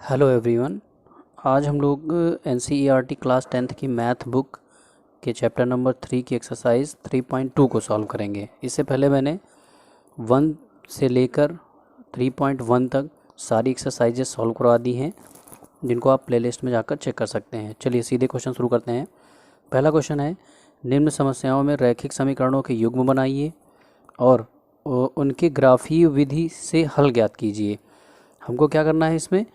Hello everyone. आज हम लोग एनसीईआरटी क्लास 10th की मैथ बुक के चैप्टर नंबर 3 की एक्सरसाइज 3.2 को सॉल्व करेंगे। इससे पहले मैंने 1 से लेकर 3.1 तक सारी एक्सरसाइजेस सॉल्व करवा दी हैं, जिनको आप प्लेलिस्ट में जाकर चेक कर सकते हैं। चलिए सीधे क्वेश्चन शुरू करते हैं। पहला क्वेश्चन है, निम्न समस्याओं में रैखिक समीकरणों के युग्म बनाइए और उनके ग्राफीय विधि से हल ज्ञात कीजिए। हमको क्या करना है, इसमें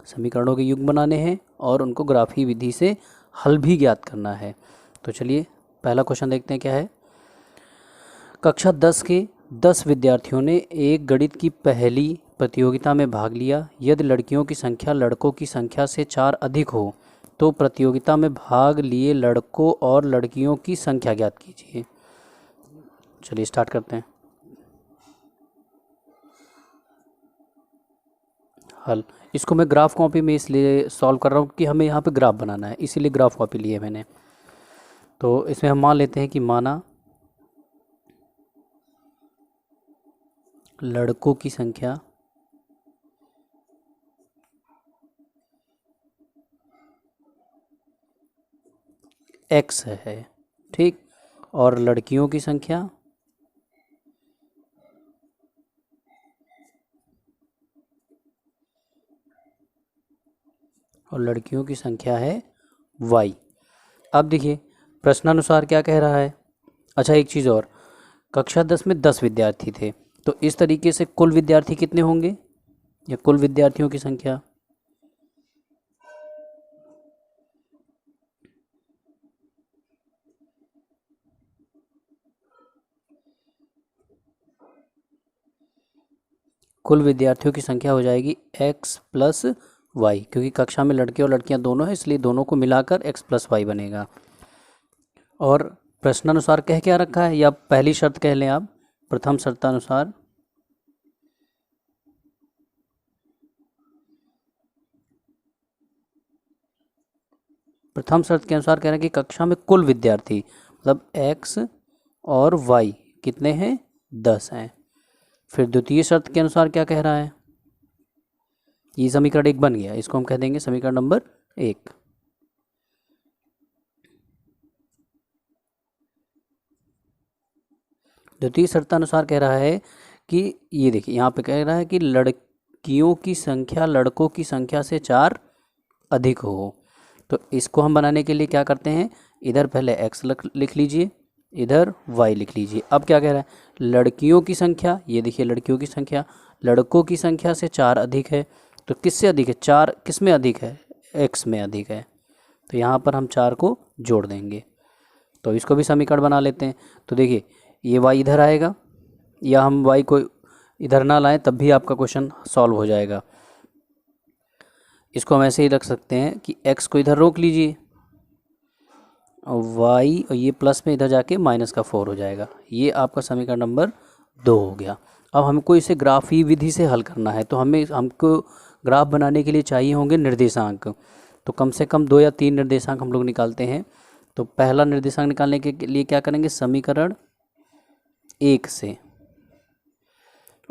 समीकरणों के युग्म बनाने हैं और उनको ग्राफीय विधि से हल भी ज्ञात करना है। तो चलिए पहला क्वेश्चन देखते हैं क्या है। कक्षा 10 के 10 विद्यार्थियों ने एक गणित की पहली प्रतियोगिता में भाग लिया। यदि लड़कियों की संख्या लड़कों की संख्या से 4 अधिक हो तो प्रतियोगिता में भाग लिए लड़कों और लड़कियों की संख्या ज्ञात कीजिए। चलिए स्टार्ट करते हैं। हल, इसको मैं ग्राफ कॉपी में इसलिए सॉल्व कर रहा हूँ कि हमें यहाँ पे ग्राफ बनाना है, इसीलिए ग्राफ कॉपी ली है मैंने। तो इसमें हम मान लेते हैं कि माना लड़कों की संख्या x है, ठीक, और लड़कियों की संख्या है y। अब देखिए प्रश्नानुसार क्या कह रहा है। अच्छा एक चीज़ और, कक्षा 10 में 10 विद्यार्थी थे, तो इस तरीके से कुल विद्यार्थी कितने होंगे, या कुल विद्यार्थियों की संख्या हो जाएगी x प्लस वाई, क्योंकि कक्षा में लड़के और लड़कियां दोनों हैं, इसलिए दोनों को मिलाकर x प्लस वाई बनेगा। और प्रश्नानुसार कह क्या रखा है, या पहली शर्त कह लें आप, प्रथम शर्तानुसार प्रथम शर्त के अनुसार कह रहे हैं कि कक्षा में कुल विद्यार्थी मतलब x और y कितने हैं, 10 हैं। फिर द्वितीय शर्त के अनुसार क्या कह रहा है, ये समीकरण 1 बन गया, इसको हम कह देंगे समीकरण नंबर 1। द्वितीय शर्तानुसार कह रहा है कि ये देखिए यहाँ पे कह रहा है कि लड़कियों की संख्या लड़कों की संख्या से 4 अधिक हो। तो इसको हम बनाने के लिए क्या करते हैं, इधर पहले x लिख लीजिए, इधर y लिख लीजिए। अब क्या कह रहा है, लड़कियों की संख्या, ये देखिए लड़कियों की संख्या लड़कों की संख्या से 4 अधिक है। तो किससे अधिक है, 4 किस में अधिक है, x में अधिक है। तो यहाँ पर हम 4 को जोड़ देंगे, तो इसको भी समीकरण बना लेते हैं। तो देखिए ये y इधर आएगा, या हम y को इधर ना लाएं तब भी आपका क्वेश्चन सॉल्व हो जाएगा। इसको हम ऐसे ही रख सकते हैं कि x को इधर रोक लीजिए और y और ये प्लस में इधर जाके -4 हो जाएगा। ये आपका समीकरण नंबर 2 हो गया। अब हमको इसे ग्राफीय विधि से हल करना है, तो हमको ग्राफ बनाने के लिए चाहिए होंगे निर्देशांक। तो कम से कम 2 या 3 निर्देशांक हम लोग निकालते हैं। तो पहला निर्देशांक निकालने के लिए क्या करेंगे, समीकरण 1 से,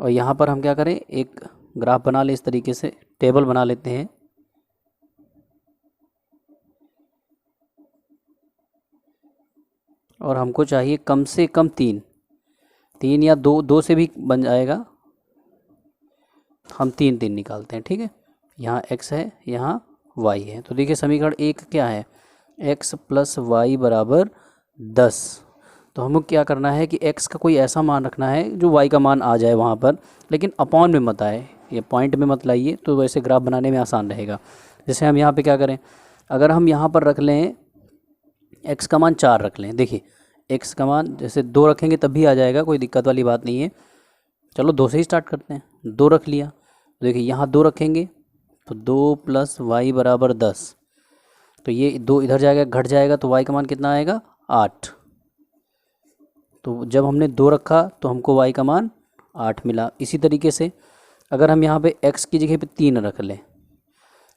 और यहाँ पर हम क्या करें, एक ग्राफ बना ले, इस तरीके से टेबल बना लेते हैं। और हमको चाहिए कम से कम 3 या 2 से भी बन जाएगा, हम 3 निकालते हैं, ठीक है। यहाँ x है, यहाँ y है। तो देखिए समीकरण 1 क्या है, x प्लस वाई बराबर 10। तो हमको क्या करना है कि x का कोई ऐसा मान रखना है जो y का मान आ जाए वहाँ पर, लेकिन अपॉन में मत आए, ये पॉइंट में मत लाइए, तो वैसे ग्राफ बनाने में आसान रहेगा। जैसे हम यहाँ पे क्या करें, अगर हम यहाँ पर रख लें x का मान 4 रख लें, देखिए x का मान जैसे 2 रखेंगे तब भी आ जाएगा, कोई दिक्कत वाली बात नहीं है। चलो 2 से ही स्टार्ट करते हैं। 2 रख लिया, तो देखिए यहाँ 2 रखेंगे तो 2 प्लस वाई बराबर 10। तो ये 2 इधर जाएगा, घट जाएगा, तो y का मान कितना आएगा, 8। तो जब हमने 2 रखा तो हमको y का मान 8 मिला। इसी तरीके से अगर हम यहाँ पे x की जगह पे 3 रख लें,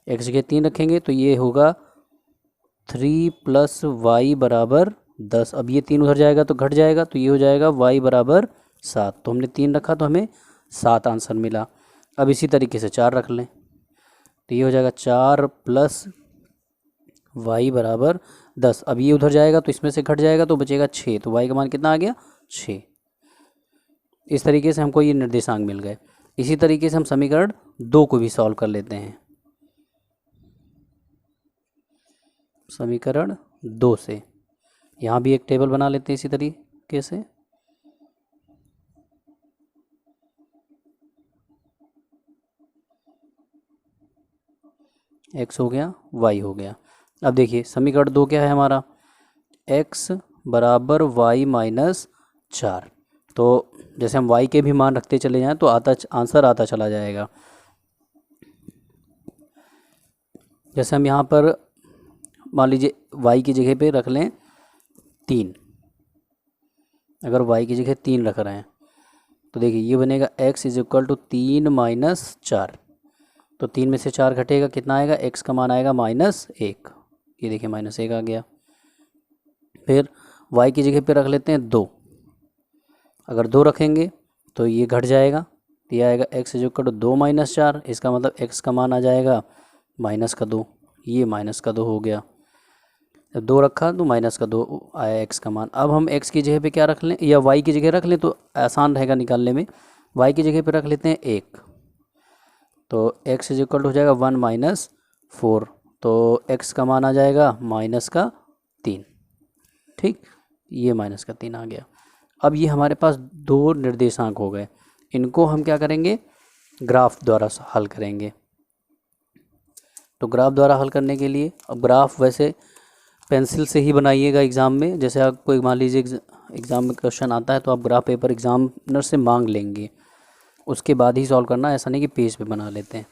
x की जगह 3 रखेंगे तो ये होगा 3 प्लस वाई बराबर 10। अब ये 3 उधर जाएगा तो घट जाएगा, तो ये हो जाएगा y बराबर 7। तो हमने 3 रखा तो हमें 7 आंसर मिला। अब इसी तरीके से 4 रख लें, तो ये हो जाएगा 4 प्लस y बराबर 10। अब ये उधर जाएगा तो इसमें से घट जाएगा तो बचेगा 6, तो y का मान कितना आ गया 6। इस तरीके से हमको ये निर्देशांक मिल गए। इसी तरीके से हम समीकरण 2 को भी सॉल्व कर लेते हैं। समीकरण 2 से यहाँ भी एक टेबल बना लेते हैं इसी तरीके से। x हो गया, y हो गया। अब देखिए समीकरण 2 क्या है हमारा, x बराबर y माइनस 4। तो जैसे हम y के भी मान रखते चले जाएं तो आंसर आता चला जाएगा। जैसे हम यहाँ पर मान लीजिए y की जगह पे रख लें 3, अगर y की जगह 3 रख रहे हैं तो देखिए ये बनेगा x is equal to 3 minus 4। तो 3 में से 4 घटेगा, कितना आएगा, x का मान आएगा -1। ये देखिए -1 आ गया। फिर y की जगह पे रख लेते हैं 2, अगर 2 रखेंगे तो ये घट जाएगा, तो ये आएगा x is equal to 2 minus 4। इसका मतलब x का मान आ जाएगा -2। ये -2 हो गया। जब 2 रखा तो -2 आया x का मान। अब हम x की जगह पे क्या रख लें, या y की जगह रख लें तो आसान रहेगा निकालने में। y की जगह पे रख लेते हैं 1, तो x इज इक्वल टू हो जाएगा 1 माइनस 4। तो x का मान आ जाएगा -3। ठीक, ये -3 आ गया। अब ये हमारे पास 2 निर्देशांक हो गए। इनको हम क्या करेंगे, ग्राफ द्वारा हल करेंगे। तो ग्राफ द्वारा हल करने के लिए, अब ग्राफ वैसे पेंसिल से ही बनाइएगा एग्ज़ाम में। जैसे आपको मान लीजिए एग्ज़ाम में क्वेश्चन आता है तो आप ग्राफ पेपर एग्जामिनर से मांग लेंगे, उसके बाद ही सॉल्व करना, ऐसा नहीं कि पेज पे बना लेते हैं।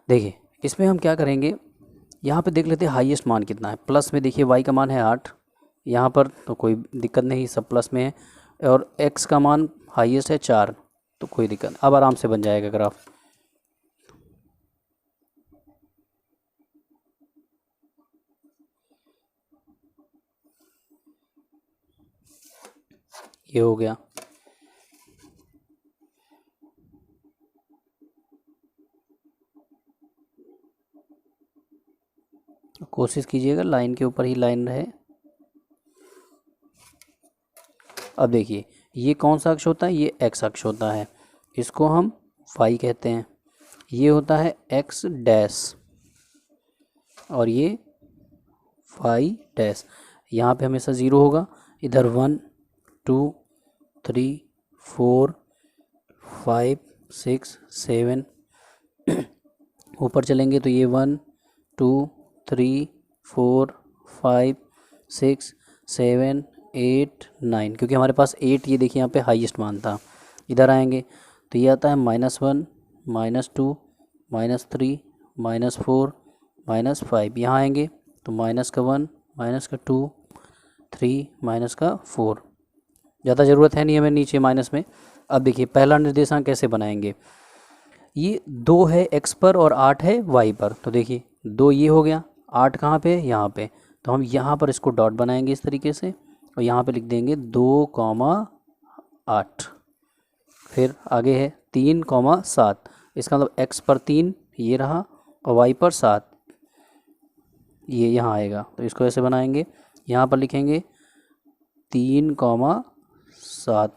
देखिए इसमें हम क्या करेंगे, यहाँ पे देख लेते हैं हाईएस्ट मान कितना है। प्लस में देखिए y का मान है 8, यहाँ पर तो कोई दिक्कत नहीं, सब प्लस में है। और x का मान हाईएस्ट है 4, तो कोई दिक्कत। अब आराम से बन जाएगा ग्राफ। ये हो गया। कोशिश कीजिएगा लाइन के ऊपर ही लाइन रहे। अब देखिए ये कौन सा अक्ष होता है, ये x अक्ष होता है, इसको हम y कहते हैं। ये होता है x डैश और ये y डैश। यहाँ पे हमेशा 0 होगा। इधर 1 2 3 4 5 6 7 ऊपर चलेंगे तो ये 1 2 3 4 5 6 7 8 9, क्योंकि हमारे पास 8, ये देखिए यहाँ पे हाईएस्ट मान था। इधर आएंगे तो ये आता है -1 -2 -3 -4 -5। यहाँ आएंगे तो -1 -2 3 -4। ज़्यादा ज़रूरत है नहीं हमें नीचे माइनस में। अब देखिए पहला निर्देशांक कैसे बनाएंगे, ये 2 है x पर और 8 है y पर। तो देखिए 2 ये हो गया, 8 कहाँ पे, यहाँ पे। तो हम यहाँ पर इसको डॉट बनाएंगे इस तरीके से और यहाँ पे लिख देंगे 2,8। फिर आगे है 3,7। इसका मतलब x पर 3 ये रहा और y पर 7 ये यहाँ आएगा। तो इसको ऐसे बनाएंगे, यहाँ पर लिखेंगे 3,7।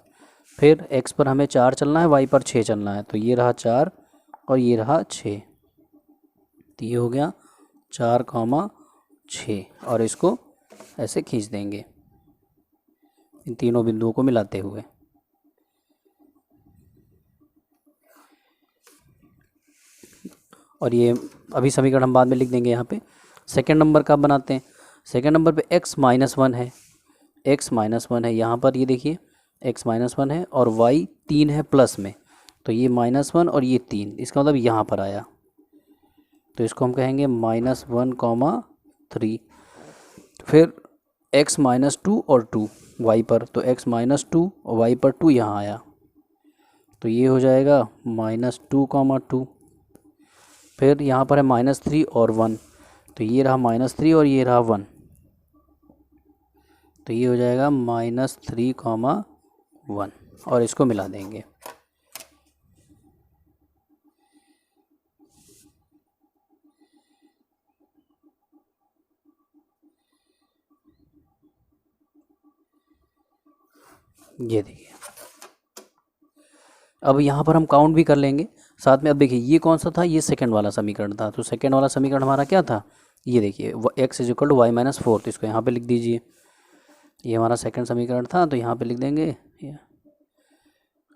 फिर x पर हमें 4 चलना है, y पर 6 चलना है। तो ये रहा 4 और ये रहा 6, तो ये हो गया 4,6। और इसको ऐसे खींच देंगे इन तीनों बिंदुओं को मिलाते हुए। और ये अभी समीकरण हम बाद में लिख देंगे। यहाँ पे सेकेंड नंबर का बनाते हैं। सेकेंड नंबर पे x -1 है, x -1 है यहाँ पर, ये देखिए x -1 है और y 3 है प्लस में। तो ये -1 और ये 3, इसका मतलब यहाँ पर आया। तो इसको हम कहेंगे -1,3। फिर x -2 और 2 y पर, तो x -2 और y पर 2 यहाँ आया। तो ये हो जाएगा -2,2। फिर यहाँ पर है -3 और 1, तो ये रहा -3 और ये रहा 1, तो ये हो जाएगा -3,1 और इसको मिला देंगे। ये देखिए, अब यहाँ पर हम काउंट भी कर लेंगे साथ में। अब देखिए ये कौन सा था, ये सेकंड वाला समीकरण था। तो सेकंड वाला समीकरण हमारा क्या था, ये देखिए x is equal to y minus 4। तो इसको यहाँ पे लिख दीजिए, ये हमारा सेकंड समीकरण था। तो यहाँ पे लिख देंगे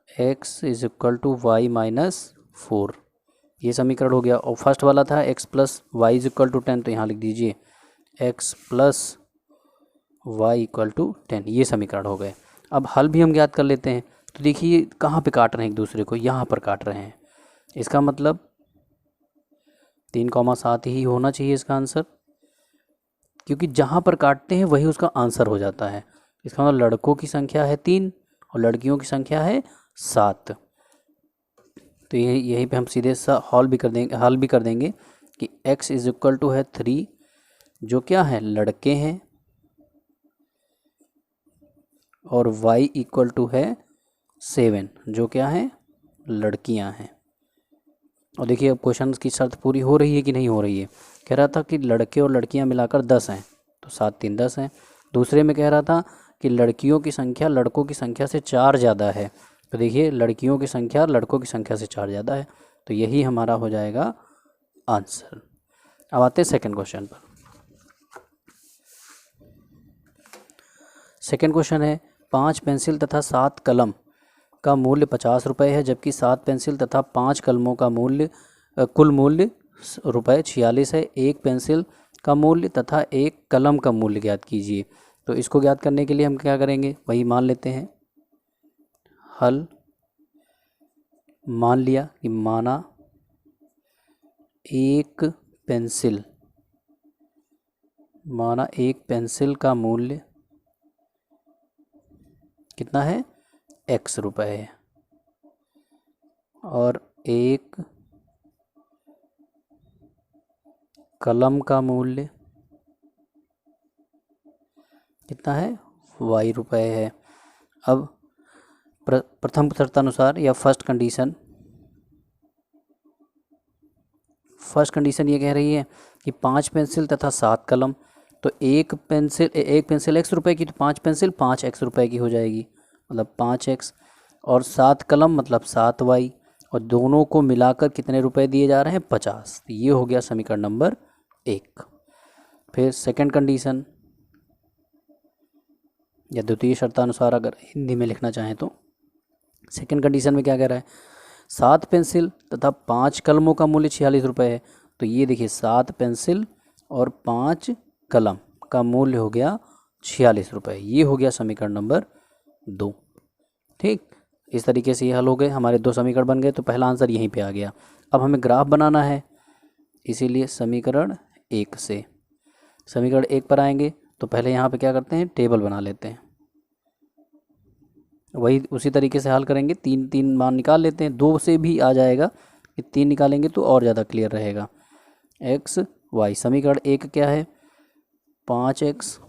x is equal to y minus 4, ये समीकरण हो गया। और फर्स्ट वाला था x plus y is equal to 10, तो यहाँ लिख दीजिए x plus y equal to 10, ये समीकरण हो गए। अब हल भी हम ज्ञात कर लेते हैं। तो देखिए कहाँ पे काट रहे हैं एक दूसरे को, यहाँ पर काट रहे हैं। इसका मतलब 3,7 ही होना चाहिए इसका आंसर, क्योंकि जहाँ पर काटते हैं वही उसका आंसर हो जाता है। इसका मतलब लड़कों की संख्या है 3 और लड़कियों की संख्या है 7। तो यहीं पे हम सीधे सा हल भी कर देंगे कि x इज इक्वल टू है 3, जो क्या है, लड़के हैं, और y इक्वल टू है 7, जो क्या है, लड़कियां हैं। और देखिए अब क्वेश्चन की शर्त पूरी हो रही है कि नहीं हो रही है। कह रहा था कि लड़के और लड़कियां मिलाकर 10 हैं, तो 7 3 10 हैं। दूसरे में कह रहा था कि लड़कियों की संख्या लड़कों की संख्या से 4 ज़्यादा है। तो देखिए लड़कियों की संख्या लड़कों की संख्या से 4 ज़्यादा है, तो यही हमारा हो जाएगा आंसर। अब आते हैं सेकंड क्वेश्चन पर। सेकंड क्वेश्चन है 5 पेंसिल तथा 7 कलम का मूल्य 50 रुपये है, जबकि 7 पेंसिल तथा 5 कलमों का मूल्य कुल मूल्य रुपये 46 है। एक पेंसिल का मूल्य तथा एक कलम का मूल्य ज्ञात कीजिए। तो इसको ज्ञात करने के लिए हम क्या करेंगे, वही मान लेते हैं। हल मान लिया कि माना एक पेंसिल का मूल्य कितना है, x रुपये है, और एक कलम का मूल्य कितना है, y रुपये है। अब प्रथम शर्तानुसार या फर्स्ट कंडीशन ये कह रही है कि 5 पेंसिल तथा 7 कलम, तो एक पेंसिल x रुपये की, तो 5 पेंसिल 5x रुपये की हो जाएगी, मतलब 5x, और 7 कलम मतलब 7y, और दोनों को मिलाकर कितने रुपए दिए जा रहे हैं, 50। ये हो गया समीकरण नंबर 1। फिर सेकंड कंडीशन या द्वितीय शर्तानुसार अगर हिंदी में लिखना चाहें तो, सेकंड कंडीशन में क्या कह रहा है, 7 पेंसिल तथा 5 कलमों का मूल्य 46 रुपये है। तो ये देखिए 7 पेंसिल और 5 कलम का मूल्य हो गया 46 रुपये। ये हो गया समीकरण नंबर 2। ठीक, इस तरीके से ये हल हो गए, हमारे 2 समीकरण बन गए। तो पहला आंसर यहीं पे आ गया। अब हमें ग्राफ बनाना है, इसीलिए समीकरण 1 से समीकरण 1 पर आएंगे। तो पहले यहाँ पे क्या करते हैं, टेबल बना लेते हैं। वही उसी तरीके से हल करेंगे, 3 मान निकाल लेते हैं। 2 से भी आ जाएगा कि 3 निकालेंगे तो और ज़्यादा क्लियर रहेगा। x y, समीकरण 1 क्या है, 5x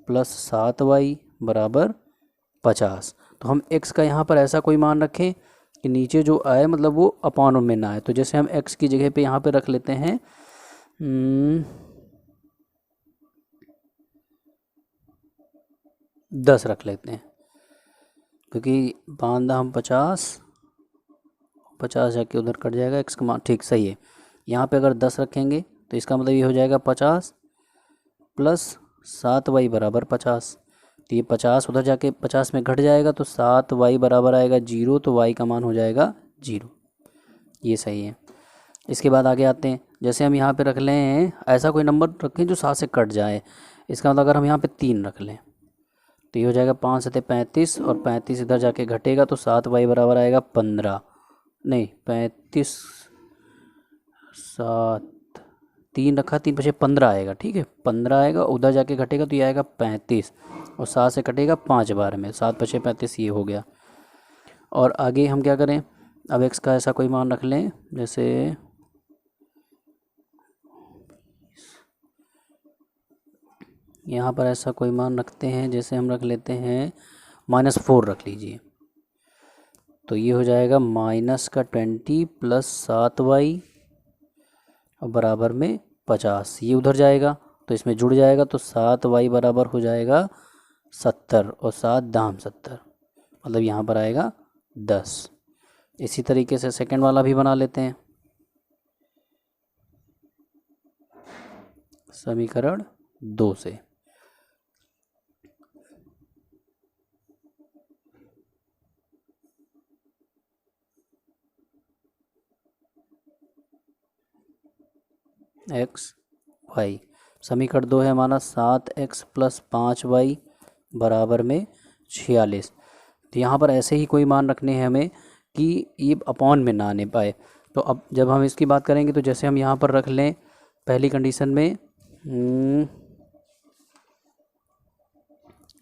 प्लस 7y बराबर 50। तो हम x का यहाँ पर ऐसा कोई मान रखें कि नीचे जो आए मतलब वो अपॉन में ना आए। तो जैसे हम x की जगह पे यहाँ पे रख लेते हैं 10 रख लेते हैं, क्योंकि बांधा हम 50 जाके उधर कट जाएगा x का मान। ठीक, सही है। यहाँ पे अगर 10 रखेंगे तो इसका मतलब ये हो जाएगा 50 प्लस 7y बराबर 50। तो ये 50 उधर जाके 50 में घट जाएगा, तो 7y बराबर आएगा 0, तो y का मान हो जाएगा 0। ये सही है। इसके बाद आगे आते हैं, जैसे हम यहाँ पे रख लें ऐसा कोई नंबर रखें जो 7 से कट जाए। इसका मतलब अगर हम यहाँ पे 3 रख लें तो ये हो जाएगा 5 7 35, और 35 इधर जाके घटेगा तो 7y बराबर आएगा 15, नहीं 35, 7 3 रखा, 3 5 15 आएगा। ठीक है, 15 आएगा, उधर जाके घटेगा तो ये आएगा 35, और 7 से कटेगा 5 बार में, 7 5 35, ये हो गया। और आगे हम क्या करें, अब x का ऐसा कोई मान रख लें, जैसे यहाँ पर ऐसा कोई मान रखते हैं, जैसे हम रख लेते हैं -4 रख लीजिए। तो ये हो जाएगा -20 प्लस 7y और बराबर में 50। ये उधर जाएगा तो इसमें जुड़ जाएगा, तो 7y बराबर हो जाएगा 70 और 7 दाम 70, मतलब यहाँ पर आएगा 10। इसी तरीके से सेकंड वाला भी बना लेते हैं। समीकरण 2 से एक्स वाई, समीकरण 2 है हमारा 7x + 5y बराबर में 46। तो यहाँ पर ऐसे ही कोई मान रखने हैं हमें कि ये अपॉन में ना आने पाए। तो अब जब हम इसकी बात करेंगे तो जैसे हम यहाँ पर रख लें पहली कंडीशन में,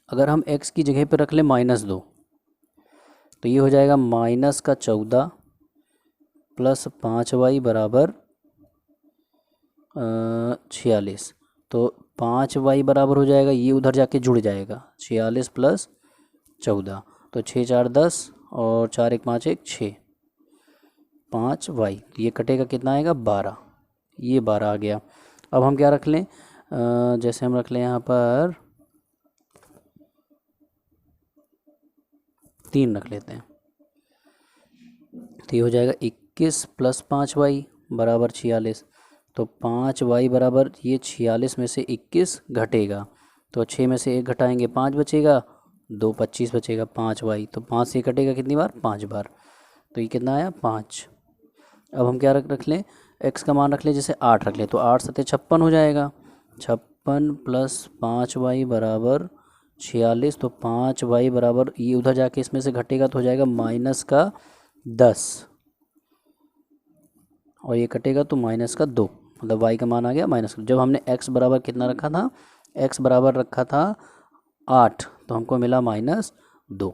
अगर हम x की जगह पर रख लें -2, तो ये हो जाएगा -14 + 5y बराबर 46। तो 5y बराबर हो जाएगा, ये उधर जाके जुड़ जाएगा, 46 + 14, तो 6 4 10 और 4 1 5 1 6, 5y, ये कटेगा कितना आएगा 12, ये 12 आ गया। अब हम क्या रख लें, जैसे हम रख लें यहाँ पर 3 रख लेते हैं, तो ये हो जाएगा 21 + 5y बराबर 46। तो 5y बराबर ये 46 में से 21 घटेगा, तो 6 में से 1 घटाएंगे 5 बचेगा, 2 25 बचेगा 5y, तो 5 से कटेगा कितनी बार 5 बार, तो ये कितना आया 5। अब हम क्या रख लें, x का मान रख लें जैसे 8 रख लें, तो 8 सत्ते 56 हो जाएगा, 56 + 5y बराबर 46। तो 5y बराबर ये उधर जाके इसमें से घटेगा तो हो जाएगा -10, और ये कटेगा तो -2, मतलब y का मान आ गया -2। जब हमने x बराबर कितना रखा था, x बराबर रखा था 8, तो हमको मिला -2।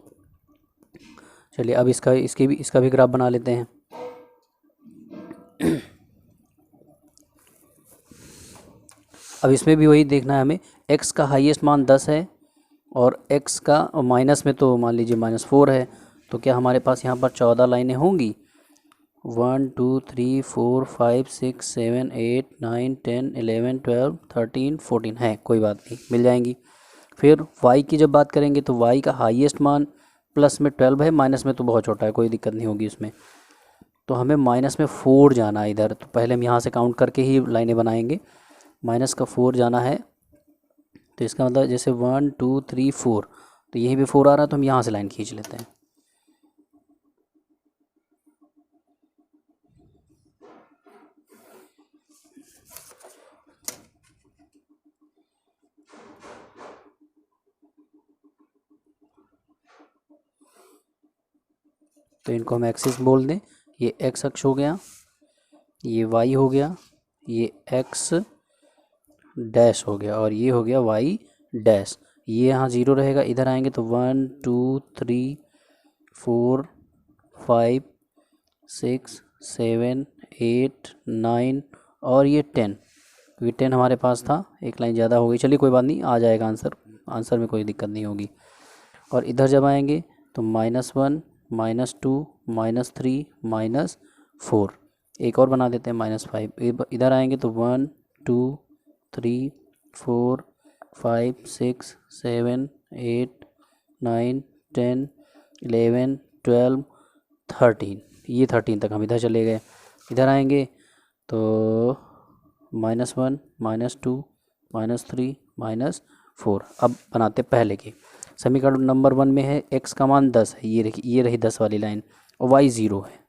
चलिए अब इसका भी ग्राफ बना लेते हैं। अब इसमें भी वही देखना है हमें, x का हाईएस्ट मान 10 है और x का माइनस में तो मान लीजिए -4 है, तो क्या हमारे पास यहाँ पर 14 लाइनें होंगी, 1 2 3 4 5 6 7 8 9 10 11 12 13 14 है, कोई बात नहीं, मिल जाएंगी। फिर y की जब बात करेंगे तो y का हाईएस्ट मान प्लस में 12 है, माइनस में तो बहुत छोटा है, कोई दिक्कत नहीं होगी उसमें। तो हमें -4 जाना है इधर, तो पहले हम यहाँ से काउंट करके ही लाइनें बनाएंगे। -4 जाना है, तो इसका मतलब जैसे 1 2 3 4, तो यहीं भी 4 आ रहा है, तो हम यहाँ से लाइन खींच लेते हैं। तो इनको हम एक्सिस बोल दें, ये एक्स अक्ष हो गया, ये वाई हो गया, ये एक्स डैश हो गया, और ये हो गया वाई डैश। ये यहाँ 0 रहेगा, इधर आएंगे तो 1 2 3 4 5 6 7 8 9 और ये 10, क्योंकि 10 हमारे पास था, एक लाइन ज़्यादा हो गई, चलिए कोई बात नहीं, आ जाएगा आंसर, आंसर में कोई दिक्कत नहीं होगी। और इधर जब आएंगे तो -1 -2 -3 -4, एक और बना देते हैं -5। इधर आएंगे तो 1 2 3 4 5 6 7 8 9 10 11 12 13, ये 13 तक हम इधर चले गए। इधर आएंगे तो -1 -2 -3 -4। अब बनाते पहले की, समीकरण नंबर 1 में है x का मान 10 है, ये रही 10 वाली लाइन, और y 0 है,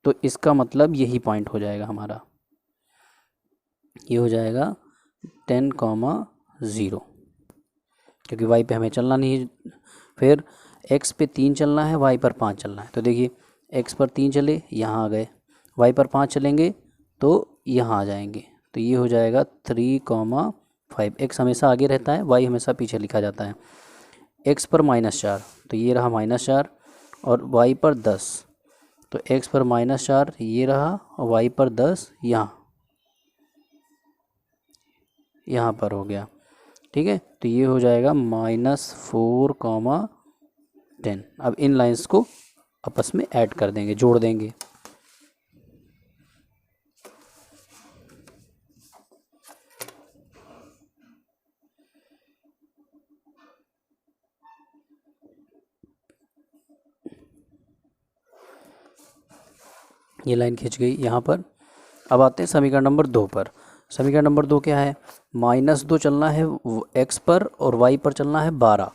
तो इसका मतलब यही पॉइंट हो जाएगा हमारा, ये हो जाएगा 10,0, क्योंकि y पे हमें चलना नहीं है। फिर x पे 3 चलना है, y पर 5 चलना है, तो देखिए x पर 3 चले यहाँ आ गए, y पर 5 चलेंगे तो यहाँ आ जाएंगे, तो ये हो जाएगा 3,5। x हमेशा आगे रहता है, y हमेशा पीछे लिखा जाता है। x पर -4, तो ये रहा -4, और y पर 10, तो x पर -4 ये रहा, और y पर 10 यहाँ पर हो गया, ठीक है। तो ये हो जाएगा -4,10। अब इन लाइंस को आपस में ऐड कर देंगे, जोड़ देंगे। ये लाइन खिंच गई यहाँ पर। अब आते हैं समीकरण नंबर 2 पर। समीकरण नंबर 2 क्या है, -2 चलना है x पर और y पर चलना है 12।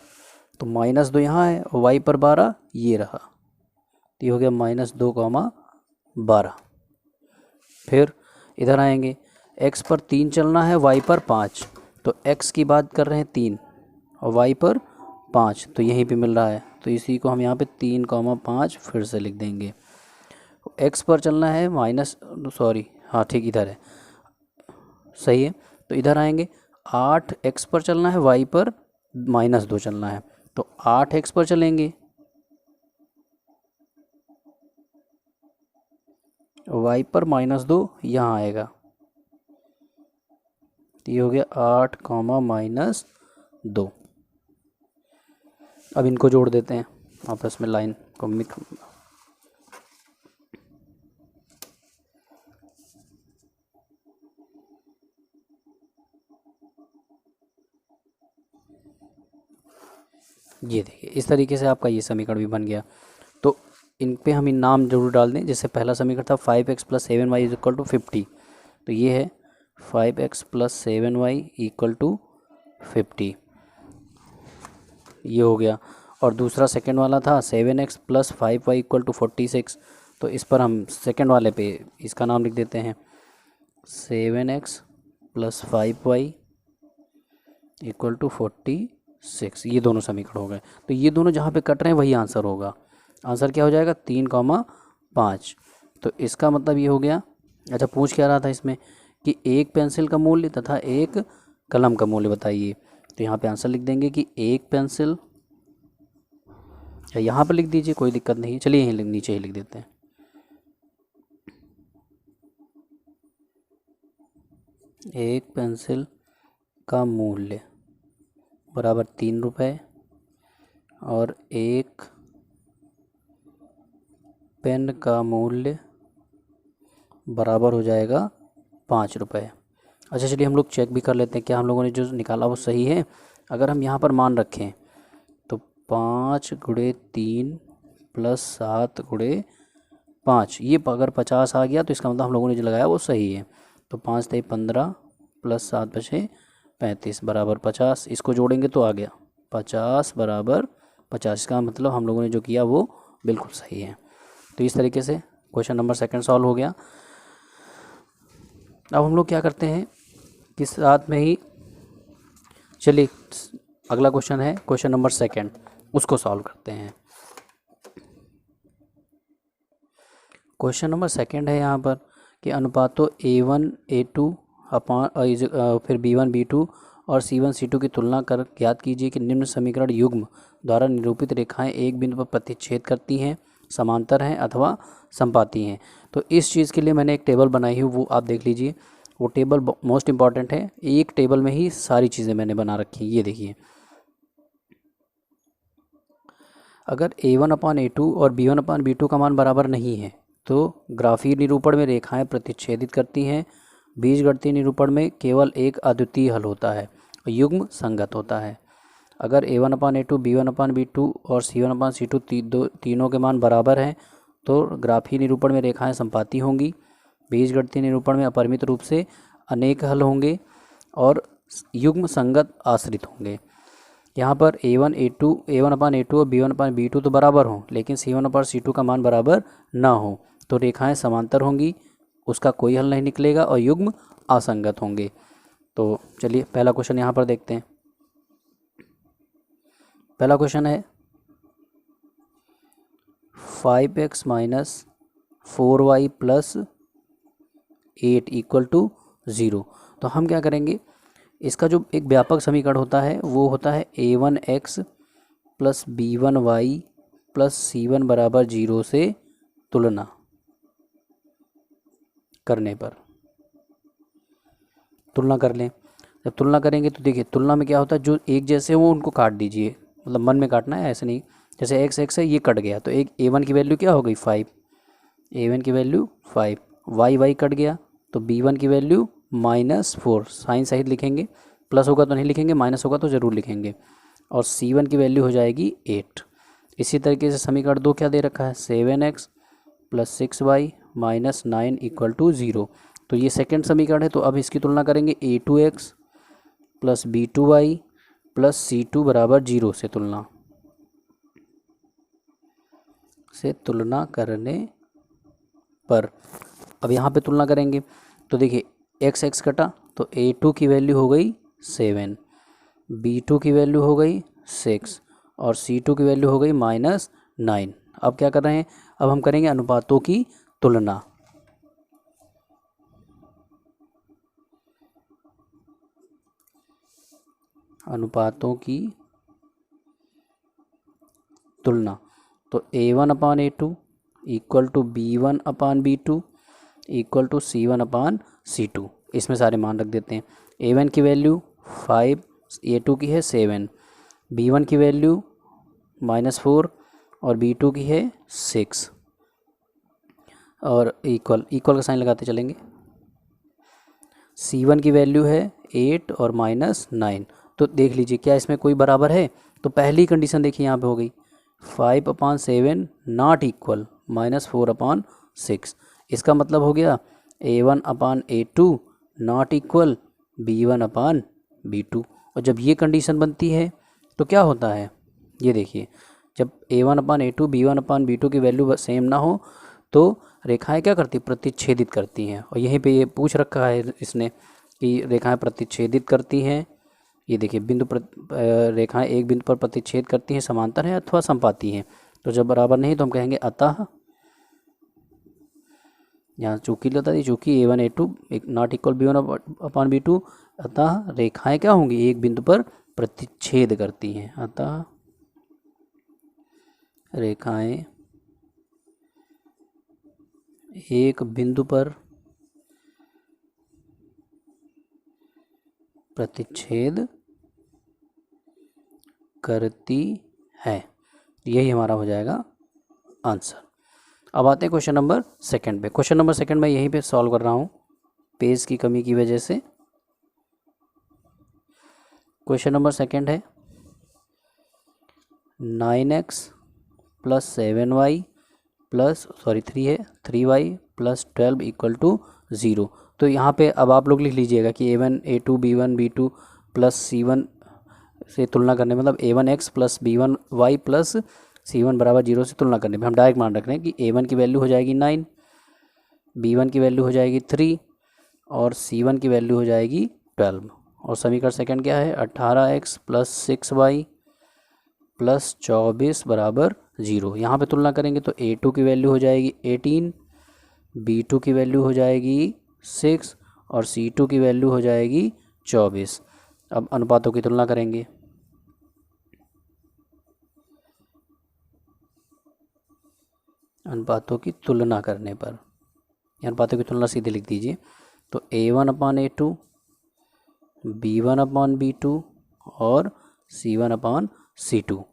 तो -2 यहाँ है और y पर 12 ये रहा, तो ये हो गया -2, 12। फिर इधर आएंगे, x पर 3 चलना है, y पर 5। तो x की बात कर रहे हैं 3 और y पर 5, तो यहीं पे मिल रहा है, तो इसी को हम यहाँ पे 3, 5 फिर से लिख देंगे। x पर चलना है हाँ ठीक इधर है, सही है। तो इधर आएंगे, 8x पर चलना है, y पर -2 चलना है, तो 8x पर चलेंगे, y पर -2 यहाँ आएगा, तो ये हो गया 8, -2। अब इनको जोड़ देते हैं आपस में, लाइन को ये देखिए इस तरीके से आपका ये समीकरण भी बन गया। तो इन पे हम इन नाम जरूर डाल दें। जैसे पहला समीकरण था 5x + 7y = 50, तो ये है 5x + 7y = 50, ये हो गया। और दूसरा सेकंड वाला था 7x + 5y = 46, तो इस पर हम सेकंड वाले पे इसका नाम लिख देते हैं 7x + 5y = 46। ये दोनों समीकरण हो गए। तो ये दोनों जहाँ पे कट रहे हैं वही आंसर होगा। आंसर क्या हो जाएगा, 3, 5। तो इसका मतलब ये हो गया। अच्छा, पूछ क्या रहा था इसमें कि एक पेंसिल का मूल्य तथा एक कलम का मूल्य बताइए। तो यहाँ पे आंसर लिख देंगे कि एक पेंसिल, या यहाँ पर लिख दीजिए, कोई दिक्कत नहीं। चलिए यहीं नीचे ही लिख देते हैं। एक पेंसिल का मूल्य बराबर 3 रुपये और एक पेन का मूल्य बराबर हो जाएगा 5 रुपये। अच्छा चलिए हम लोग चेक भी कर लेते हैं क्या हम लोगों ने जो निकाला वो सही है। अगर हम यहाँ पर मान रखें तो 5 × 3 + 7 × 5, ये अगर 50 आ गया तो इसका मतलब हम लोगों ने जो लगाया वो सही है। तो 5 × 15 + 7 = 35 बराबर 50। इसको जोड़ेंगे तो आ गया 50 बराबर 50। इसका मतलब हम लोगों ने जो किया वो बिल्कुल सही है। तो इस तरीके से क्वेश्चन नंबर 2 सॉल्व हो गया। अब हम लोग क्या करते हैं कि साथ में ही, चलिए अगला क्वेश्चन है क्वेश्चन नंबर 2, उसको सॉल्व करते हैं। क्वेश्चन नंबर 2 है यहाँ पर कि अनुपातों A1 A2 फिर B1 B2 और C1 C2 की तुलना कर ज्ञात कीजिए कि निम्न समीकरण युग्म द्वारा निरूपित रेखाएं एक बिंदु पर प्रतिच्छेद करती हैं, समांतर हैं अथवा संपाती हैं। तो इस चीज़ के लिए मैंने एक टेबल बनाई है, वो आप देख लीजिए। वो टेबल मोस्ट इम्पॉर्टेंट है, एक टेबल में ही सारी चीज़ें मैंने बना रखी हैं। ये देखिए, अगर A1/A2 और B1/B2 का मान बराबर नहीं है तो ग्राफीय निरूपण में रेखाएं प्रतिच्छेदित करती हैं। बीजगणितीय निरूपण में केवल एक अद्वितीय हल होता है और युग्म संगत होता है। अगर A1/A2, B1/B2 और C1/C2 तीनों के मान बराबर हैं तो ग्राफीय निरूपण में रेखाएं संपाती होंगी। बीजगणितीय निरूपण में अपरिमित रूप से अनेक हल होंगे और युग्म संगत आश्रित होंगे। यहाँ पर A1/A2 और B1/B2 तो बराबर हों, लेकिन C1/C2 का मान बराबर ना हो तो रेखाएं समांतर होंगी, उसका कोई हल नहीं निकलेगा और युग्म असंगत होंगे। तो चलिए पहला क्वेश्चन यहाँ पर देखते हैं। पहला क्वेश्चन है 5x - 4y + 8 = 0। तो हम क्या करेंगे, इसका जो एक व्यापक समीकरण होता है वो होता है A1x + B1y + C1 = 0 से तुलना करने पर। तुलना कर लें, जब तुलना करेंगे तो देखिए तुलना में क्या होता है, जो एक जैसे हो उनको काट दीजिए, मतलब मन में काटना है, ऐसे नहीं। जैसे x है, ये कट गया तो एक A1 की वैल्यू क्या हो गई 5, A1 की वैल्यू 5, y कट गया तो B1 की वैल्यू -4, साइन सहित लिखेंगे, प्लस होगा तो नहीं लिखेंगे, माइनस होगा तो ज़रूर लिखेंगे, और C1 की वैल्यू हो जाएगी 8। इसी तरीके से समीकरण 2 क्या दे रखा है, 7x + 6y -9 = 0। तो ये सेकंड समीकरण है। तो अब इसकी तुलना करेंगे a2x + b2y + c2 = 0 से तुलना करने पर अब यहाँ पे तुलना करेंगे तो देखिए x कटा तो a2 की वैल्यू हो गई 7, b2 की वैल्यू हो गई 6 और c2 की वैल्यू हो गई -9। अब क्या कर रहे हैं, अब हम करेंगे अनुपातों की तुलना। अनुपातों की तुलना तो a1/a2 = b1/b2 = c1/c2। इसमें सारे मान रख देते हैं। a1 की वैल्यू 5, a2 की है 7, b1 की वैल्यू -4 और b2 की है 6 और इक्वल का साइन लगाते चलेंगे। c1 की वैल्यू है 8 और -9। तो देख लीजिए क्या इसमें कोई बराबर है। तो पहली कंडीशन देखिए यहाँ पे हो गई 5/7 नॉट इक्वल -4/6। इसका मतलब हो गया a1/a2 नॉट इक्वल b1/b2। और जब ये कंडीशन बनती है तो क्या होता है, ये देखिए जब a1/a2 b1/b2 की वैल्यू सेम ना हो तो रेखाएं क्या करती, प्रतिच्छेदित करती हैं। और यहीं पे ये पूछ रखा है इसने कि रेखाएं प्रतिच्छेदित करती हैं। ये देखिए रेखाएं एक बिंदु पर प्रतिच्छेद करती हैं, समांतर हैं अथवा समपाती हैं। तो जब बराबर नहीं तो हम कहेंगे अतः, यहाँ चूंकि लेता है चूंकि a1/a2 नॉट इक्वल b1/b2, अतः रेखाएं क्या होंगी, एक बिंदु पर प्रतिच्छेद करती हैं। अतः रेखाएं एक बिंदु पर प्रतिच्छेद करती है। यही हमारा हो जाएगा आंसर। अब आते हैं क्वेश्चन नंबर सेकंड पे। क्वेश्चन नंबर सेकंड में यहीं पे सॉल्व कर रहा हूँ पेज की कमी की वजह से। क्वेश्चन नंबर सेकंड है 9x + 7y + 3 है 3y + 12 = 0। तो यहाँ पे अब आप लोग लिख लीजिएगा कि a1 a2 b1 b2 + c1 से तुलना करने, मतलब a1x + b1y + c1 = 0 से तुलना करने में हम डायरेक्ट मान रख रहे हैं कि a1 की वैल्यू हो जाएगी 9, b1 की वैल्यू हो जाएगी 3 और c1 की वैल्यू हो जाएगी 12। और समीकरण सेकंड क्या है, 18x + 6y + 24 = 0। यहाँ पे तुलना करेंगे तो a2 की वैल्यू हो जाएगी 18, b2 की वैल्यू हो जाएगी 6 और c2 की वैल्यू हो जाएगी 24। अब अनुपातों की तुलना करेंगे। अनुपातों की तुलना करने पर अनुपातों की तुलना सीधे लिख दीजिए। तो a1/a2 b1/b2 और c1/c2।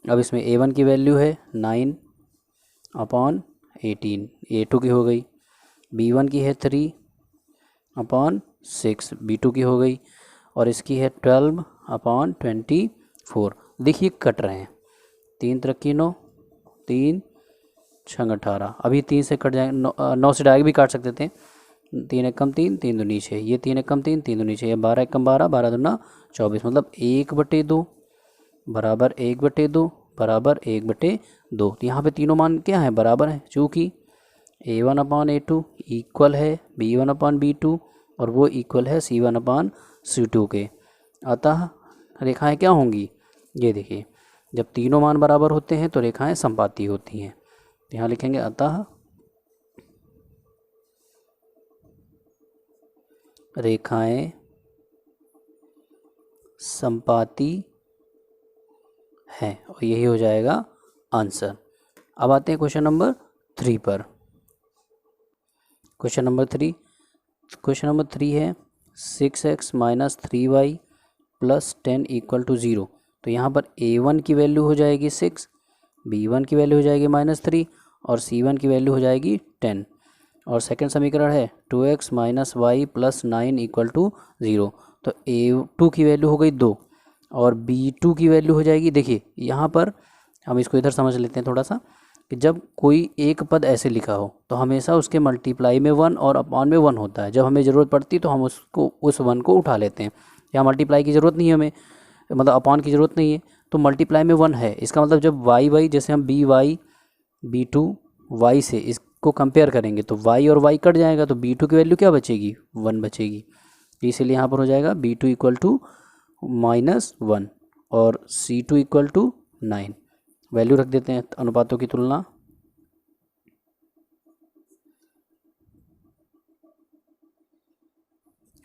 अब इसमें a1 की वैल्यू है 9/18, a2 की हो गई, b1 की है 3/6, b2 की हो गई और इसकी है 12/24। देखिए कट रहे हैं, 3 × 9 3 6 18। अभी 3 से कट जाएंगे, 9 से डायरेक्ट भी काट सकते थे। 3 × 3 3 दूनी 6, ये 3 × 3 3 दूनी 6, 12 × 12 12 दूना 24, मतलब 1/2 बराबर 1/2 बराबर 1/2। तो यहाँ पे तीनों मान क्या है, बराबर है। चूँकि a1/a2 इक्वल है b1/b2 और वो इक्वल है c1/c2 के। अतः रेखाएं क्या होंगी, ये देखिए जब तीनों मान बराबर होते हैं तो रेखाएं समपाती होती हैं। तो यहाँ लिखेंगे अतः रेखाएं समपाती हैं और यही हो जाएगा आंसर। अब आते हैं क्वेश्चन नंबर 3 पर। क्वेश्चन नंबर 3 है 6x - 3y + 10 = 0। तो यहाँ पर a1 की वैल्यू हो जाएगी 6, b1 की वैल्यू हो जाएगी -3 और c1 की वैल्यू हो जाएगी 10। और सेकंड समीकरण है 2x - y + 9 = 0। तो a2 की वैल्यू हो गई 2 और b2 की वैल्यू हो जाएगी, देखिए यहाँ पर हम इसको इधर समझ लेते हैं थोड़ा सा। कि जब कोई एक पद ऐसे लिखा हो तो हमेशा उसके मल्टीप्लाई में 1 और अपॉन में 1 होता है। जब हमें ज़रूरत पड़ती तो हम उसको उस 1 को उठा लेते हैं। यहाँ मल्टीप्लाई की ज़रूरत नहीं है हमें, मतलब अपॉन की ज़रूरत नहीं है, तो मल्टीप्लाई में 1 है। इसका मतलब जब वाई वाई, जैसे हम बी वाई B2 वाई से इसको कंपेयर करेंगे तो वाई और वाई कट जाएगा, तो B2 की वैल्यू क्या बचेगी, 1 बचेगी। इसीलिए यहाँ पर हो जाएगा B2 इक्वल टू -1 और C2 इक्वल टू 9। वैल्यू रख देते हैं अनुपातों की तुलना।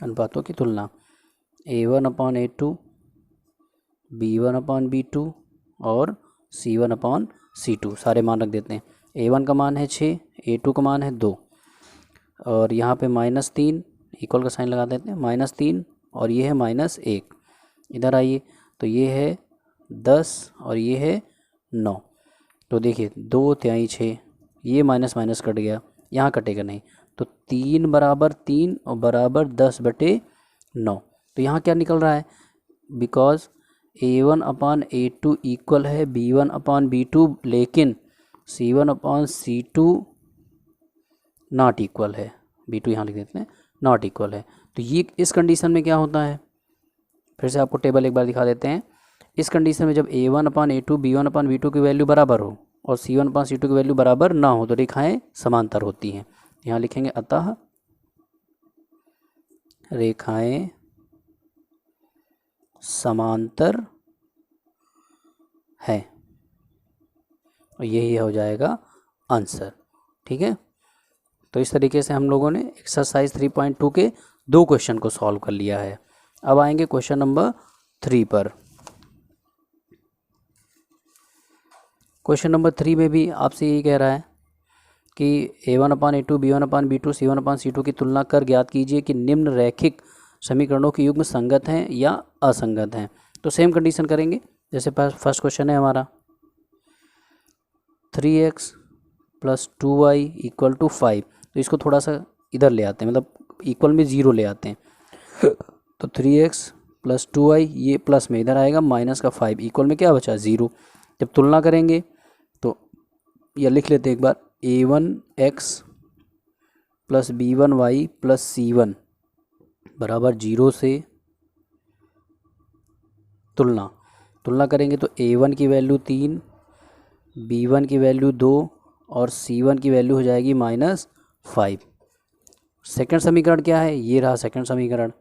अनुपातों की तुलना A1/A2, B1/B2 और C1/C2 सारे मान रख देते हैं। A1 का मान है 6, A2 का मान है 2 और यहाँ पे -3 इक्वल का साइन लगा देते हैं, -3 और ये है -1। इधर आइए तो ये है 10 और ये है 9। तो देखिए 2 तिहाई 6, ये माइनस माइनस कट गया, यहाँ कटेगा नहीं, तो 3 बराबर 3 और बराबर 10/9। तो यहाँ क्या निकल रहा है, बिकॉज A1/A2 इक्वल है B1/B2, लेकिन C1/C2 नॉट इक्वल है। B2 यहाँ लिख देते हैं, नॉट इक्वल है। तो ये इस कंडीशन में क्या होता है, फिर से आपको टेबल एक बार दिखा देते हैं। इस कंडीशन में जब A1/A2 B1/B2 की वैल्यू बराबर हो और C1/C2 की वैल्यू बराबर ना हो तो रेखाएं समांतर होती हैं। यहाँ लिखेंगे अतः रेखाएं समांतर है, और यही हो जाएगा आंसर। ठीक है, तो इस तरीके से हम लोगों ने एक्सरसाइज 3.2 के 2 क्वेश्चन को सॉल्व कर लिया है। अब आएंगे क्वेश्चन नंबर 3 पर। क्वेश्चन नंबर 3 में भी आपसे यही कह रहा है कि A1/A2 B1/B2 C1/C2 की तुलना कर ज्ञात कीजिए कि निम्न रैखिक समीकरणों के युग्म संगत हैं या असंगत हैं। तो सेम कंडीशन करेंगे जैसे फर्स्ट क्वेश्चन है हमारा 3x + 2y = 5। तो इसको थोड़ा सा इधर ले आते हैं, मतलब इक्वल में 0 ले आते हैं। तो 3x + 2y ये प्लस में इधर आएगा, माइनस का 5 इक्वल में क्या बचा 0। जब तुलना करेंगे तो यह लिख लेते हैं एक बार, A1x + B1y + C1 बराबर 0 से तुलना करेंगे तो A1 की वैल्यू 3, B1 की वैल्यू 2 और C1 की वैल्यू हो जाएगी -5। सेकंड समीकरण क्या है, ये रहा सेकंड समीकरण।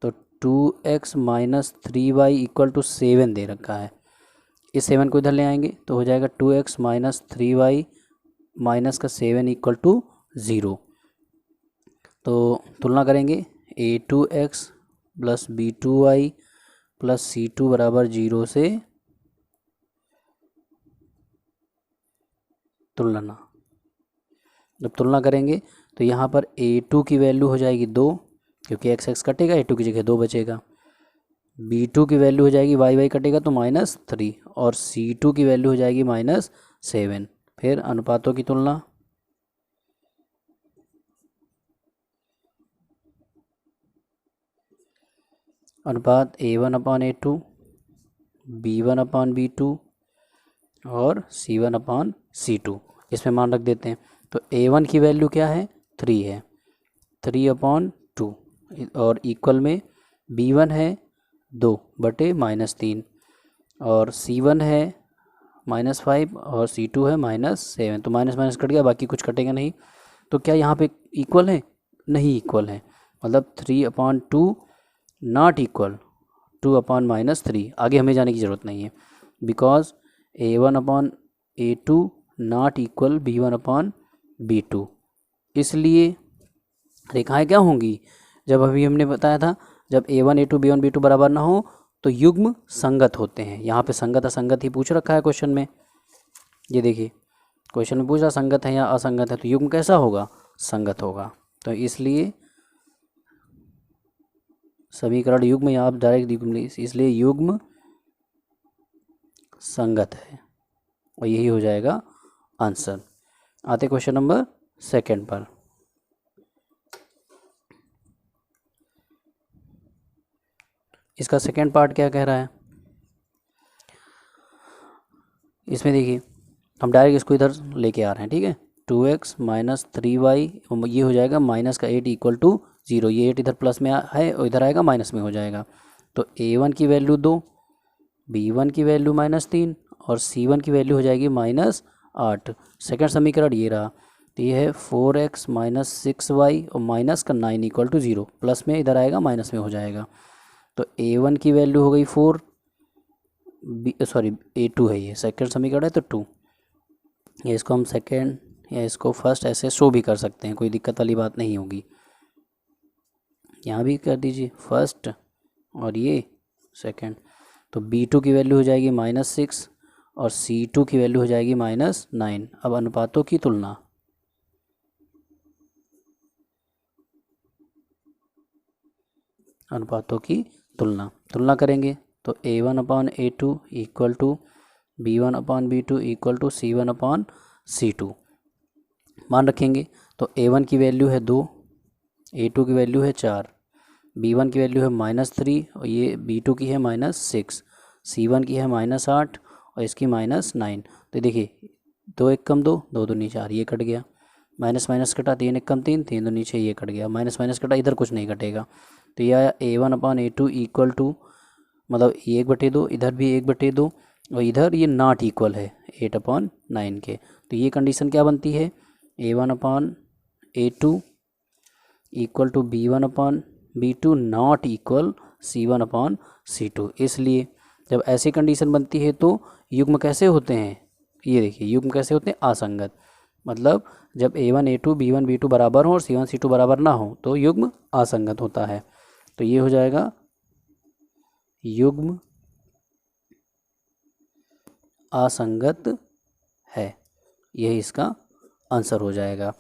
तो 2x - 3y = 7 दे रखा है। इस 7 को इधर ले आएंगे तो हो जाएगा 2x - 3y - 7 = 0। तो तुलना करेंगे A2x + B2y + C2 बराबर 0 से तुलना। जब तुलना करेंगे तो यहाँ पर A2 की वैल्यू हो जाएगी 2, क्योंकि x कटेगा, A2 की जगह 2 बचेगा। B2 की वैल्यू हो जाएगी y कटेगा तो -3 और C2 की वैल्यू हो जाएगी -7। फिर अनुपातों की तुलना। अनुपात A1/A2 B1/B2 और C1/C2 इसमें मान रख देते हैं। तो A1 की वैल्यू क्या है, 3 है, 3/2 और इक्वल में B1 है 2/-3 और C1 है -5 और C2 है -7। तो माइनस माइनस कट गया, बाकी कुछ कटेगा नहीं। तो क्या यहाँ पे इक्वल है, नहीं इक्वल है, मतलब 3/2 नॉट इक्वल 2/-3। आगे हमें जाने की ज़रूरत नहीं है, because A1/A2 not equal B1/B2। इसलिए रेखाएं क्या होंगी, जब अभी हमने बताया था जब A1 A2 B1 B2 बराबर ना हो तो युग्म संगत होते हैं। यहाँ पे संगत असंगत ही पूछ रखा है क्वेश्चन में। ये देखिए क्वेश्चन में पूछ रहा संगत है या असंगत है, तो युग्म कैसा होगा, संगत होगा। तो इसलिए समीकरण युग्म या आप डायरेक्ट युग्म, इसलिए युग्म संगत है और यही हो जाएगा आंसर। आते क्वेश्चन नंबर 2 पर। इसका सेकेंड पार्ट क्या कह रहा है, इसमें देखिए हम डायरेक्ट इसको इधर लेके आ रहे हैं, ठीक है। 2x माइनस 3y ये हो जाएगा माइनस का 8 इक्वल टू 0। ये 8 इधर प्लस में है और इधर आएगा माइनस में हो जाएगा। तो a1 की वैल्यू 2, b1 की वैल्यू -3 और c1 की वैल्यू हो जाएगी -8। सेकंड समीकरण ये रहा। तो ये है 4x माइनस 6y और माइनस का 9 इक्वल टू 0, प्लस में इधर आएगा माइनस में हो जाएगा। तो a1 की वैल्यू हो गई 4, a2 है, ये सेकंड समीकरण है तो 2। ये इसको हम सेकंड या इसको फर्स्ट ऐसे शो भी कर सकते हैं, कोई दिक्कत वाली बात नहीं होगी। यहाँ भी कर दीजिए फर्स्ट और ये सेकंड। तो b2 की वैल्यू हो जाएगी -6 और c2 की वैल्यू हो जाएगी -9। अब अनुपातों की तुलना, तुलना करेंगे तो a1/a2 equal to b1/b2 equal to c1/c2 मान रखेंगे। तो a1 की वैल्यू है 2, a2 की वैल्यू है 4, b1 की वैल्यू है -3 और ये b2 की है -6, c1 की है -8 और इसकी -9। तो देखिए 2 1 कम 2, 2 दूनी 4, ये कट गया। माइनस माइनस कटा 3 1 कम 3, 3 दूनी 6, ये कट गया। माइनस माइनस कटा, इधर कुछ नहीं कटेगा। तो यह आया a1/a2 इक्वल टू, मतलब 1/2, इधर भी 1/2 और इधर ये नॉट इक्वल है 8/9 के। तो ये कंडीशन क्या बनती है, a1/a2 equal to b1/b2 not equal c1/c2। इसलिए जब ऐसी कंडीशन बनती है तो युग्म कैसे होते हैं, ये देखिए युग्म कैसे होते हैं, असंगत। मतलब जब a1a2 b1b2 बराबर हो और c1c2 बराबर ना हो तो युग्म असंगत होता है। तो ये हो जाएगा युग्म असंगत है, यही इसका आंसर हो जाएगा।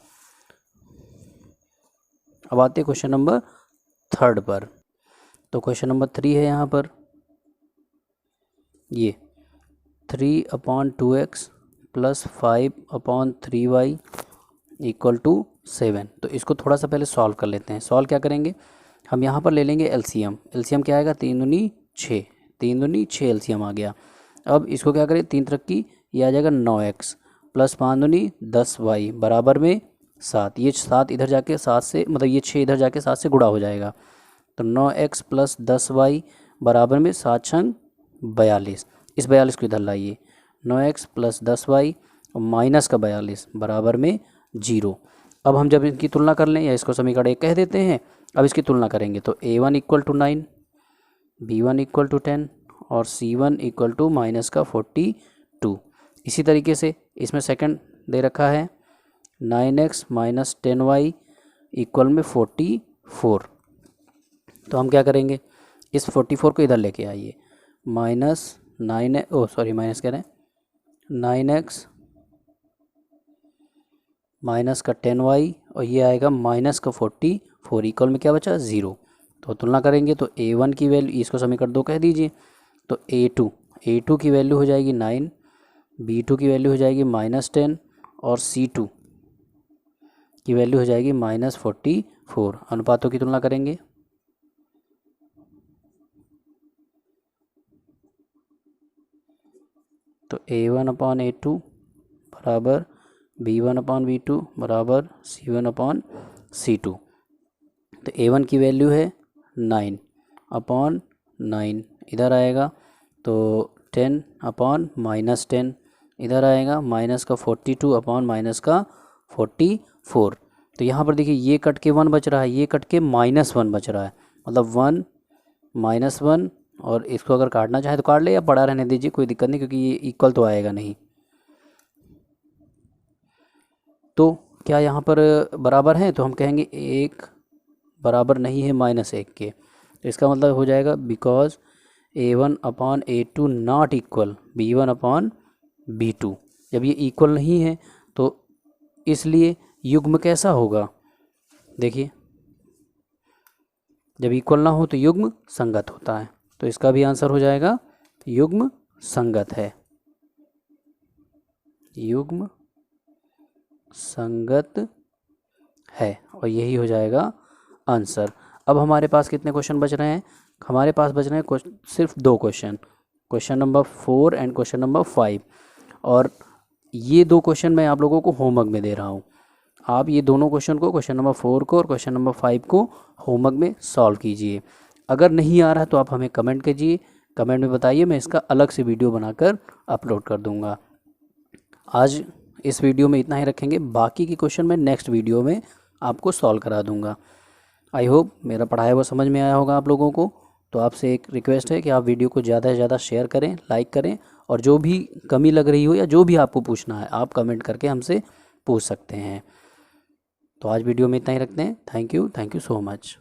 अब आते हैं क्वेश्चन नंबर 3 पर। तो क्वेश्चन नंबर 3 है यहाँ पर ये 3/2x plus 5/3y equal to 7। तो इसको थोड़ा सा पहले सॉल्व कर लेते हैं। सॉल्व क्या करेंगे, हम यहाँ पर ले लेंगे एलसीएम। एलसीएम क्या आएगा, 3 दूनी 6, 3 दूनी 6 एलसीएम आ गया। अब इसको क्या करें, 3 3 ये आ जाएगा 9x प्लस 5 दूनी 10y बराबर में 7। ये 7 इधर जाके 7 से, मतलब ये 6 इधर जाके 7 से गुणा हो जाएगा। तो 9x प्लस 10y बराबर में 7 छंग 42। इस 42 को इधर लाइए, 9x प्लस 10y और माइनस का 42 बराबर में 0। अब हम जब इनकी तुलना कर लें, या इसको समीकरण 1 कह देते हैं, अब इसकी तुलना करेंगे तो a1 equal to 9, b1 equal to 10 और c1 इक्वल टू माइनस का 42। इसी तरीके से इसमें सेकंड दे रखा है 9x माइनस 10y इक्वल में 44। तो हम क्या करेंगे, इस 44 को इधर लेके आइए, माइनस 9x माइनस का 10y और ये आएगा माइनस का 44 इक्वल में क्या बचा 0। तो तुलना करेंगे तो a1 की वैल्यू, इसको समीकरण 2 कह दीजिए। तो a2 की वैल्यू हो जाएगी 9, b2 की वैल्यू हो जाएगी -10 और c2 की वैल्यू हो जाएगी -44। अनुपातों की तुलना करेंगे तो a1/a2 बराबर b1/b2 बराबर c1/c2। तो a1 की वैल्यू है 9/9 इधर आएगा, तो 10/-10 इधर आएगा, माइनस का 42/माइनस का 44। तो यहाँ पर देखिए ये कट के 1 बच रहा है, ये कट के -1 बच रहा है, मतलब 1 -1। और इसको अगर काटना चाहे तो काट ले या पड़ा रहने दीजिए, कोई दिक्कत नहीं, क्योंकि ये इक्वल तो आएगा नहीं। तो क्या यहाँ पर बराबर हैं, तो हम कहेंगे 1 बराबर नहीं है -1 के। तो इसका मतलब हो जाएगा because a1/a2 not equal b1/b2। जब ये इक्वल नहीं है तो इसलिए युग्म कैसा होगा, देखिए जब इक्वल ना हो तो युग्म संगत होता है। तो इसका भी आंसर हो जाएगा युग्म संगत है, युग्म संगत है, और यही हो जाएगा आंसर। अब हमारे पास कितने क्वेश्चन बच रहे हैं, हमारे पास बच रहे हैं सिर्फ 2 question, question number 4 and question number 5। और ये 2 क्वेश्चन मैं आप लोगों को होमवर्क में दे रहा हूँ। आप ये दोनों क्वेश्चन को, क्वेश्चन नंबर 4 को और क्वेश्चन नंबर 5 को होमवर्क में सॉल्व कीजिए। अगर नहीं आ रहा है तो आप हमें कमेंट कीजिए, कमेंट में बताइए, मैं इसका अलग से वीडियो बनाकर अपलोड कर दूँगा। आज इस वीडियो में इतना ही रखेंगे, बाकी के क्वेश्चन मैं नेक्स्ट वीडियो में आपको सॉल्व करा दूँगा। आई होप मेरा पढ़ाया हुआ समझ में आया होगा आप लोगों को। तो आपसे एक रिक्वेस्ट है कि आप वीडियो को ज़्यादा से ज़्यादा शेयर करें, लाइक करें, और जो भी कमी लग रही हो या जो भी आपको पूछना है आप कमेंट करके हमसे पूछ सकते हैं। तो आज वीडियो में इतना ही रखते हैं। Thank you so much.